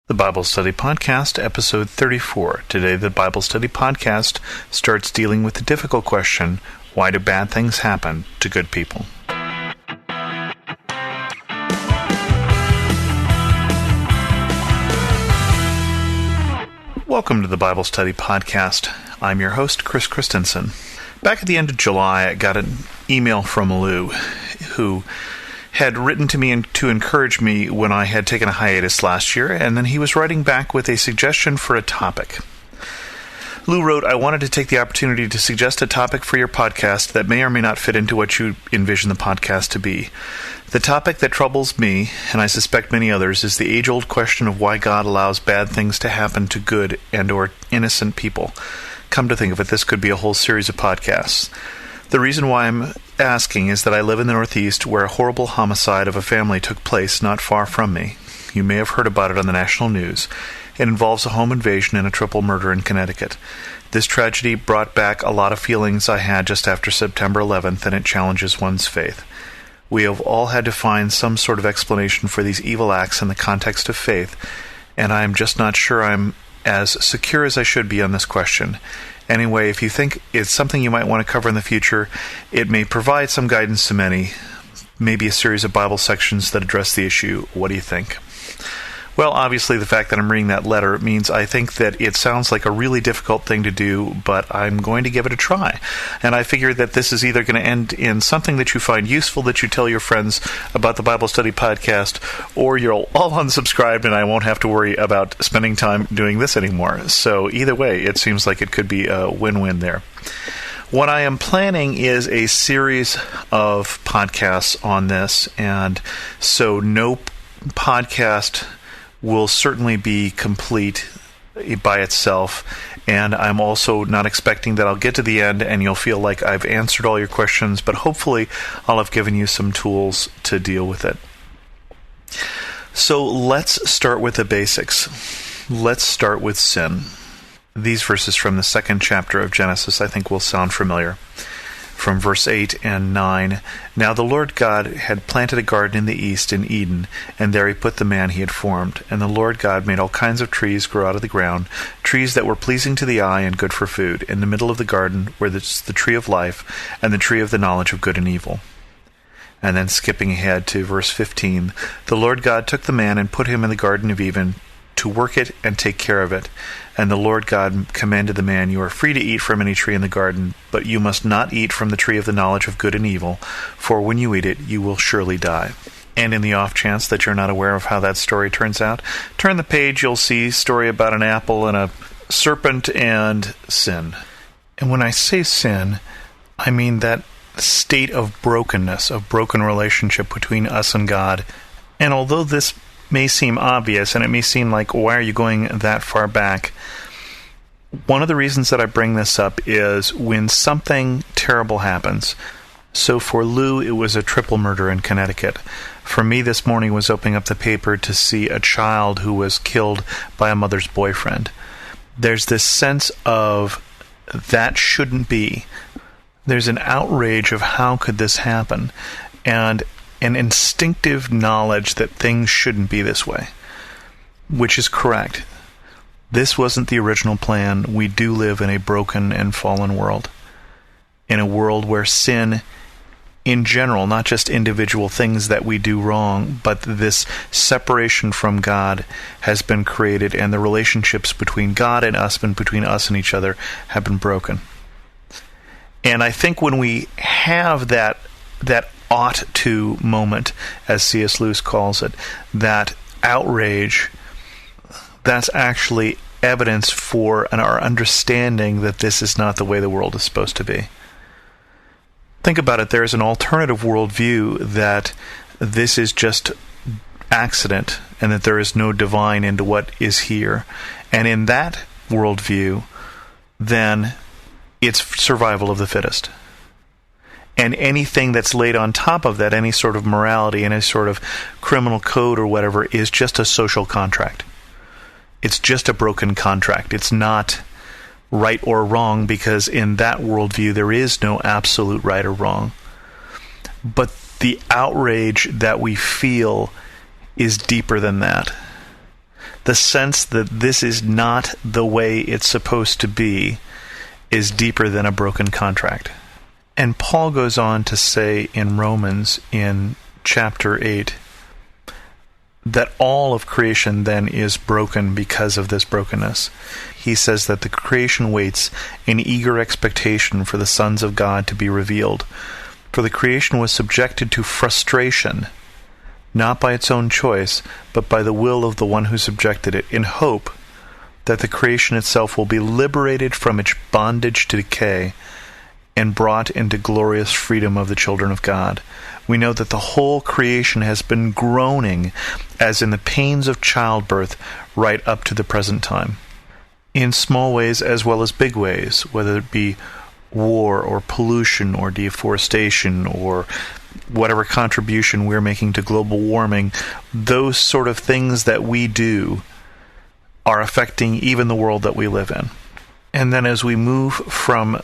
The Bible Study Podcast, Episode 34. Today, the Bible Study Podcast starts dealing with the difficult question, why do bad things happen to good people? Welcome to the Bible Study Podcast. I'm your host, Chris Christensen. Back at the end of July, I got an email from Lou, who had written to me to encourage me when I had taken a hiatus last year, and then he was writing back with a suggestion for a topic. Lou wrote, I wanted to take the opportunity to suggest a topic for your podcast that may or may not fit into what you envision the podcast to be. The topic that troubles me, and I suspect many others, is the age-old question of why God allows bad things to happen to good and or innocent people. Come to think of it, this could be a whole series of podcasts. The reason why I'm asking is that I live in the Northeast where a horrible homicide of a family took place not far from me. You may have heard about it on the national news. It involves a home invasion and a triple murder in Connecticut. This tragedy brought back a lot of feelings I had just after September 11th, and it challenges one's faith. We have all had to find some sort of explanation for these evil acts in the context of faith, and I am just not sure I'm as secure as I should be on this question. Anyway, if you think it's something you might want to cover in the future, it may provide some guidance to many, maybe a series of Bible sections that address the issue. What do you think? Well, obviously, the fact that I'm reading that letter means I think that it sounds like a really difficult thing to do, but I'm going to give it a try. And I figure that this is either going to end in something that you find useful that you tell your friends about the Bible Study Podcast, or you'll all unsubscribe and I won't have to worry about spending time doing this anymore. So either way, it seems like it could be a win-win there. What I am planning is a series of podcasts on this, and so no podcast will certainly be complete by itself, and I'm also not expecting that I'll get to the end and you'll feel like I've answered all your questions, but hopefully I'll have given you some tools to deal with it. So let's start with the basics. Let's start with sin. These verses from the second chapter of Genesis I think will sound familiar. From verse 8 and 9, Now the Lord God had planted a garden in the east in Eden, and there he put the man he had formed. And the Lord God made all kinds of trees grow out of the ground, trees that were pleasing to the eye and good for food. In the middle of the garden were the tree of life and the tree of the knowledge of good and evil. And then skipping ahead to verse 15, The Lord God took the man and put him in the Garden of Eden to work it and take care of it. And the Lord God commanded the man, You are free to eat from any tree in the garden, but you must not eat from the tree of the knowledge of good and evil, for when you eat it, you will surely die. And in the off chance that you're not aware of how that story turns out, turn the page, you'll see a story about an apple and a serpent and sin. And when I say sin, I mean that state of brokenness, of broken relationship between us and God. And although this may seem obvious, and it may seem like, why are you going that far back? One of the reasons that I bring this up is when something terrible happens. So for Lou, it was a triple murder in Connecticut. For me, this morning was opening up the paper to see a child who was killed by a mother's boyfriend. There's this sense of, that shouldn't be. There's an outrage of how could this happen? And an instinctive knowledge that things shouldn't be this way, which is correct. This wasn't the original plan. We do live in a broken and fallen world, in a world where sin, in general, not just individual things that we do wrong, but this separation from God has been created, and the relationships between God and us and between us and each other have been broken. And I think when we have that ought to moment, as C.S. Lewis calls it, that outrage, that's actually evidence for our understanding that this is not the way the world is supposed to be. Think about it, there is an alternative worldview that this is just accident and that there is no divine into what is here. And in that worldview, then it's survival of the fittest. And anything that's laid on top of that, any sort of morality, any sort of criminal code or whatever, is just a social contract. It's just a broken contract. It's not right or wrong, because in that worldview there is no absolute right or wrong. But the outrage that we feel is deeper than that. the sense that this is not the way it's supposed to be is deeper than a broken contract. And Paul goes on to say in Romans, in chapter 8, that all of creation then is broken because of this brokenness. He says that the creation waits in eager expectation for the sons of God to be revealed. For the creation was subjected to frustration, not by its own choice, but by the will of the one who subjected it, in hope that the creation itself will be liberated from its bondage to decay and brought into glorious freedom of the children of God. We know that the whole creation has been groaning as in the pains of childbirth right up to the present time, in small ways as well as big ways, whether it be war or pollution or deforestation or whatever contribution we're making to global warming. Those sort of things that we do are affecting even the world that we live in. And then as we move from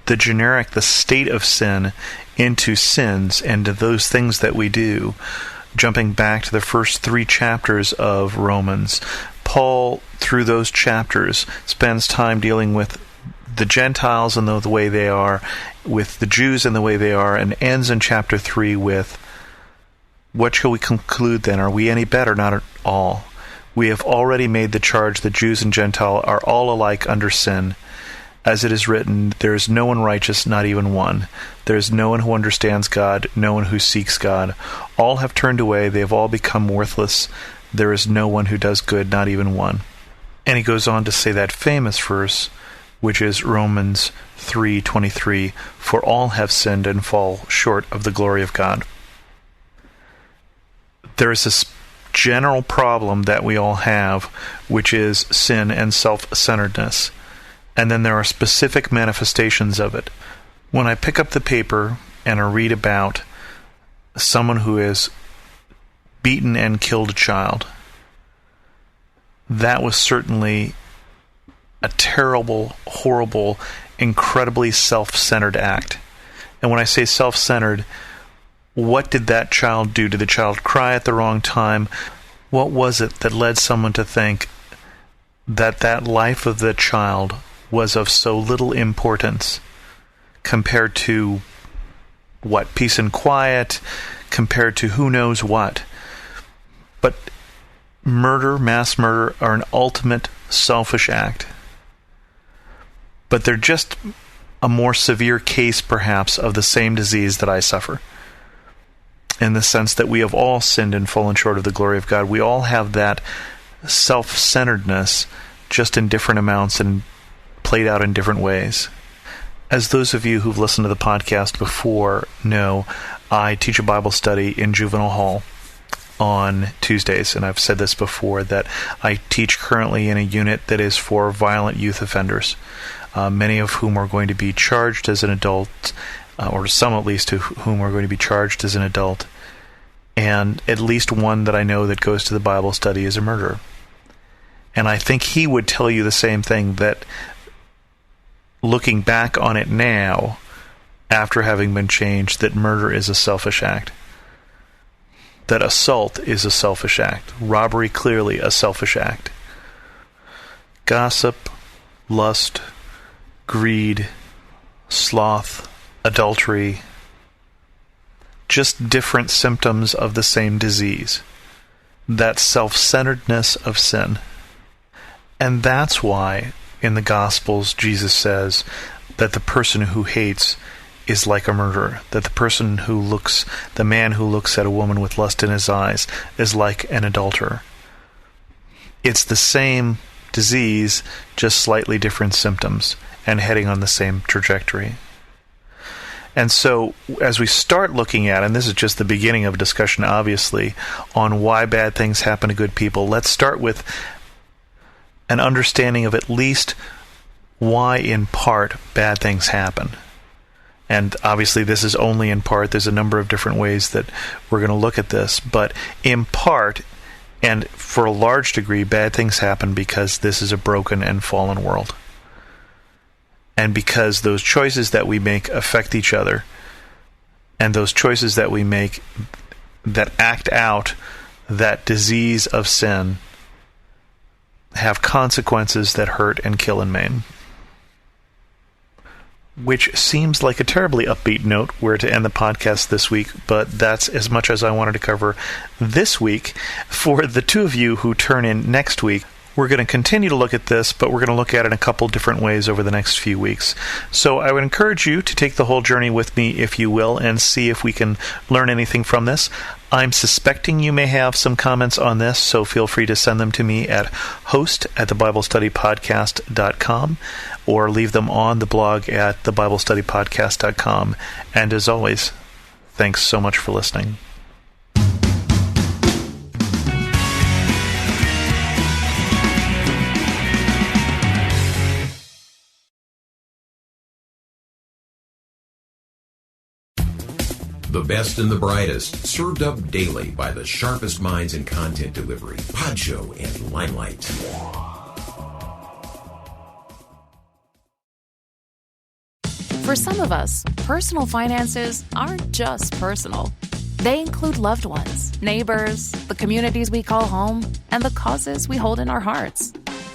the state of sin, into sins and to those things that we do, jumping back to the first 3 chapters of Romans, Paul, through those chapters, spends time dealing with the Gentiles and the way they are, with the Jews and the way they are, and ends in chapter 3 with, what shall we conclude then? Are we any better? Not at all. We have already made the charge that Jews and Gentile are all alike under sin. As it is written, there is no one righteous, not even one. There is no one who understands God, no one who seeks God. All have turned away, they have all become worthless. There is no one who does good, not even one. And he goes on to say that famous verse, which is Romans 3:23, for all have sinned and fall short of the glory of God. There is this general problem that we all have, which is sin and self-centeredness. And then there are specific manifestations of it. When I pick up the paper and I read about someone who has beaten and killed a child, that was certainly a terrible, horrible, incredibly self-centered act. And when I say self-centered, what did that child do? Did the child cry at the wrong time? What was it that led someone to think that that life of the child was of so little importance compared to what? Peace and quiet, compared to who knows what. But murder, mass murder, are an ultimate selfish act. But they're just a more severe case, perhaps, of the same disease that I suffer. In the sense that we have all sinned and fallen short of the glory of God. We all have that self-centeredness, just in different amounts and played out in different ways. As those of you who've listened to the podcast before know, I teach a Bible study in Juvenile Hall on Tuesdays, and I've said this before, that I teach currently in a unit that is for violent youth offenders, many of whom are going to be charged as an adult, or some at least of whom are going to be charged as an adult, and at least one that I know that goes to the Bible study is a murderer. And I think he would tell you the same thing, that looking back on it now, after having been changed, that murder is a selfish act. That assault is a selfish act. Robbery, clearly a selfish act. Gossip, lust, greed, sloth, adultery, just different symptoms of the same disease. That self-centeredness of sin. And that's why in the Gospels Jesus says that the person who hates is like a murderer. That the man who looks at a woman with lust in his eyes is like an adulterer. It's the same disease, just slightly different symptoms, and heading on the same trajectory. And so, as we start looking at, and this is just the beginning of a discussion, obviously, on why bad things happen to good people, let's start with an understanding of at least why, in part, bad things happen. And obviously, this is only in part. There's a number of different ways that we're going to look at this. But in part, and for a large degree, bad things happen because this is a broken and fallen world. And because those choices that we make affect each other, and those choices that we make that act out that disease of sin have consequences that hurt and kill and maim. Which seems like a terribly upbeat note where to end the podcast this week, but that's as much as I wanted to cover this week. For the two of you who turn in next week, we're going to continue to look at this, but we're going to look at it in a couple different ways over the next few weeks. So I would encourage you to take the whole journey with me, if you will, and see if we can learn anything from this. I'm suspecting you may have some comments on this, so feel free to send them to me at host@thebiblestudypodcast.com or leave them on the blog at thebiblestudypodcast.com. And as always, thanks so much for listening. The best and the brightest, served up daily by the sharpest minds in content delivery, Podshow and Limelight. For some of us, personal finances aren't just personal. They include loved ones, neighbors, the communities we call home, and the causes we hold in our hearts.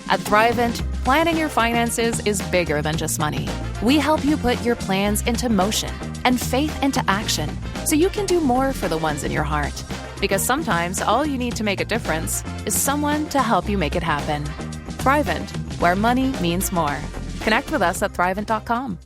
At Thrivent, planning your finances is bigger than just money. We help you put your plans into motion and faith into action so you can do more for the ones in your heart. Because sometimes all you need to make a difference is someone to help you make it happen. Thrivent, where money means more. Connect with us at Thrivent.com.